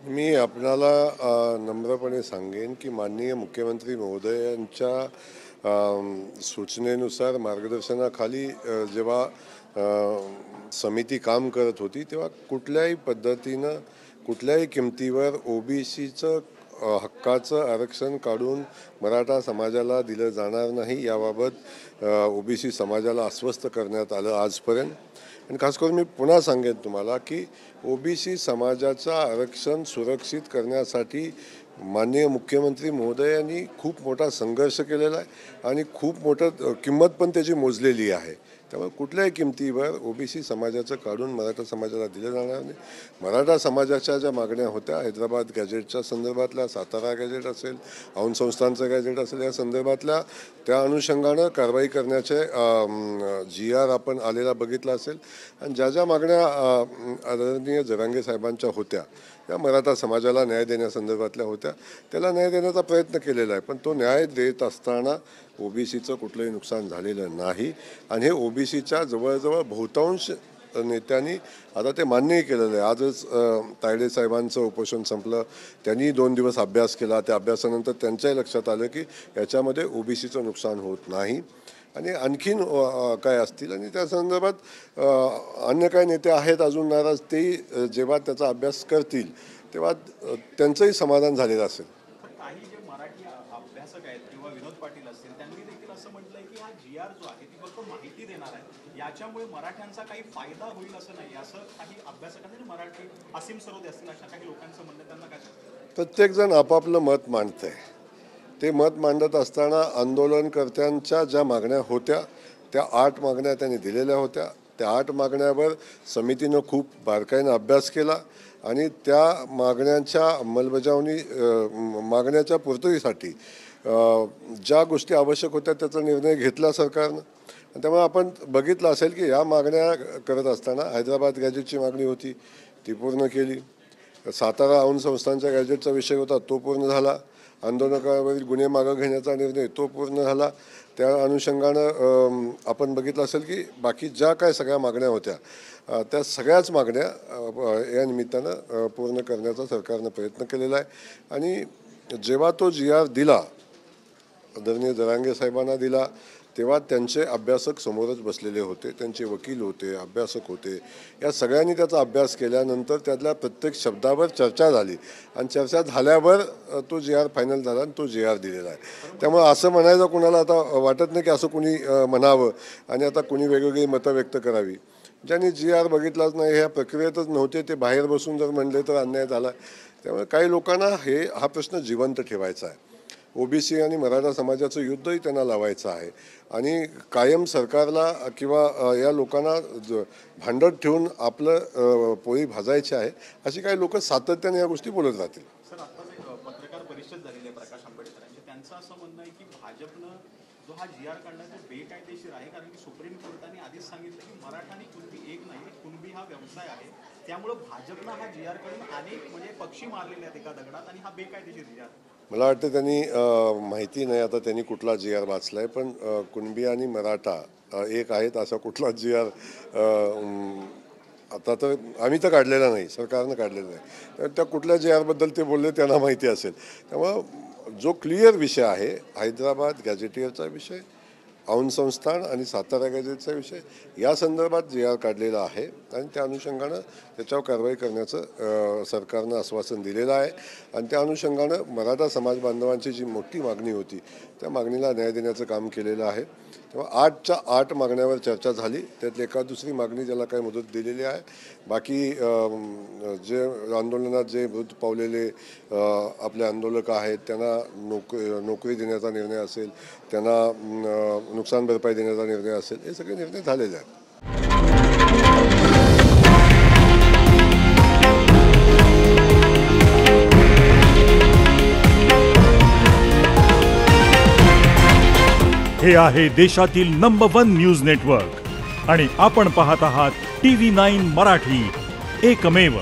मी आपल्याला नम्रपणे सांगेन की माननीय मुख्यमंत्री महोदयांच्या सूचनेनुसार मार्गदर्शनाखाली जेव्हा समिती काम करत होती तेव्हा कुठल्याही पद्धतीनं कुठल्याही किमतीवर ओबीसीचं हक्काचं आरक्षण काढून मराठा समाजाला दिलं जाणार नाही याबाबत ओबीसी समाजाला आश्वस्त करण्यात आलं आजपर्यंत. आणि खास करून मी पुन्हा सांगेन तुम्हाला की ओबीसी समाजाचं आरक्षण सुरक्षित करण्यासाठी माननीय मुख्यमंत्री महोदयांनी खूप मोठा संघर्ष केलेला आहे आणि खूप मोठं किंमत पण त्याची मोजलेली आहे. त्यामुळे कुठल्याही किमतीवर ओबीसी समाजाचं काढून मराठा समाजाला दिलं जाणार नाही. मराठा समाजाच्या ज्या मागण्या होत्या हैदराबाद गॅजेटच्या संदर्भातल्या, सातारा गॅजेट असेल, औंध संस्थांचं गॅजेट असेल, या संदर्भातल्या त्या अनुषंगानं कारवाई करण्याचे GR आपण आलेला बघितला असेल. आणि ज्या ज्या मागण्या आदरणीय जरांगे साहेबांच्या होत्या त्या मराठा समाजाला न्याय देण्यासंदर्भातल्या होत्या, त्याला न्याय देण्याचा प्रयत्न केलेला आहे. पण तो न्याय देत असताना ओबीसीचं कुठलंही नुकसान झालेलं नाही. आणि हे ओबीसीच्या जवळजवळ बहुतांश नेत्यांनी आता ते मान्यही केलेलं आहे. आजच तायडे साहेबांचं उपोषण संपलं, त्यांनी 2 दिवस अभ्यास केला. त्या अभ्यासानंतर त्यांच्याही लक्षात आलं की याच्यामध्ये ओबीसीचं नुकसान होत नाही. आणि आणखीन काय असतील आणि त्या संदर्भात अन्य काही नेते आहेत अजून नाराज, तेही जेव्हा त्याचा अभ्यास करतील तेव्हा त्यांचंही समाधान झालेलं असेल. काही जे मराठी अभ्यासक आहेत किंवा विनोद पाटील असतील त्यांनी देखील असं म्हटलंय की हा GR जो आहे ती फक्त माहिती देणार आहे, याच्यामुळे मराठ्यांचा काही फायदा होईल असं नाही, असं काही अभ्यासकांनी मराठी असीम सरोदे असतील अशा काही लोकांचं म्हणणं. त्यांना काय प्रत्येकजण आपापलं मत मांडतंय. ते मत मांडत असताना आंदोलनकर्त्यांच्या ज्या मागण्या होत्या त्या 8 मागण्या त्यांनी दिलेल्या होत्या. त्या 8 मागण्यावर समितीनं खूप बारकाईनं अभ्यास केला आणि त्या मागण्यांच्या अंमलबजावणी मागण्याच्या पूर्ततेसाठी ज्या गोष्टी आवश्यक होत्या त्याचा निर्णय घेतला सरकारनं. त्यामुळे आपण बघितलं असेल की या मागण्या करत असताना हैदराबाद गॅजेटची मागणी होती ती पूर्ण केली. सातारा औंध संस्थांच्या गॅजेटचा विषय होता तो पूर्ण झाला. आंदोलकावरील गुन्हे मागं घेण्याचा निर्णय तो पूर्ण झाला. त्या अनुषंगानं आपण बघितलं असेल की बाकी ज्या काय सगळ्या मागण्या होत्या त्या सगळ्याच मागण्या या निमित्तानं पूर्ण करण्याचा सरकारनं प्रयत्न केलेला आहे. आणि जेव्हा तो GR दिला, आदरणीय जरांगे साहेबांना दिला, तेव्हा त्यांचे अभ्यासक समोरच बसलेले होते, त्यांचे वकील होते, अभ्यासक होते. या सगळ्यांनी त्याचा अभ्यास केल्यानंतर त्यातल्या प्रत्येक शब्दावर चर्चा झाली आणि चर्चा झाल्यावर तो GR फायनल झाला आणि तो GR दिलेला आहे. त्यामुळे असं म्हणायचं कुणाला आता वाटत नाही की असं कुणी म्हणावं आणि आता कुणी वेगवेगळी मतं व्यक्त करावी. ज्यांनी GR बघितलाच नाही, ह्या प्रक्रियेतच नव्हते, ते बाहेर बसून जर म्हणले तर अन्याय झाला. त्यामुळे काही लोकांना हा प्रश्न जिवंत ठेवायचा आहे. ओबीसी आणि मराठा समाजाचं युद्धही त्यांना लावायचं आहे आणि कायम सरकारला किंवा या लोकांना भांडत ठेवून आपलं पोळी भाजायची आहे अशी काही लोक सातत्याने या गोष्टी बोलत राहतील. सर, आता पत्रकार परिषद झालेली आहे प्रकाश आंबेडकरांची, त्यांचं असं म्हणणं आहे की भाजपनं जो हा GR काढला तो बेकायदेशीर आहे, कारण की सुप्रीम कोर्टाने आधीच सांगितलं की मराठा आणि कुणबी एक नाही, कुणबी हा व्यवसाय आहे. त्यामुळे भाजपनं हा GR काढून अनेक म्हणजे पक्षी मारलेले आहेत एका दगडात आणि हा बेकायदेशीर GR. मला वाटतं त्यांनी माहिती नाही आता त्यांनी कुठला GR वाचला आहे, पण कुणबी आणि मराठा एक आहेत असा कुठला GR आता तर आम्ही तर काढलेला नाही, सरकारनं काढलेला नाही. तर त्या कुठल्या GRबद्दल ते बोलले त्यांना माहिती असेल. त्यामुळं जो क्लिअर विषय आहे हैदराबाद गॅजेटियरचा विषय, औंध संस्थान आणि सातारा गॅजेटचा विषय, या संदर्भात GR काढलेला आहे आणि त्या अनुषंगानं त्याच्यावर कारवाई करण्याचं सरकारनं आश्वासन दिलेलं आहे. आणि त्या अनुषंगानं मराठा समाज बांधवांची जी मोठी मागणी होती त्या मागणीला न्याय देण्याचं काम केलेलं आहे. तेव्हा 8च्या 8 मागण्यावर चर्चा झाली. त्यातली एका दुसरी मागणी ज्याला काही मुदत दिलेली आहे. बाकी जे आंदोलनात जे मृत पावलेले आपले आंदोलक आहेत त्यांना नोकरी देण्याचा निर्णय असेल, त्यांना नुकसान भरपाई देण्याचा निर्णय असेल, हे सगळे निर्णय झालेले आहेत. हे आहे देशातील नंबर 1 न्यूज नेटवर्क आणि आपण पाहत आहात TV9 मराठी, एकमेव.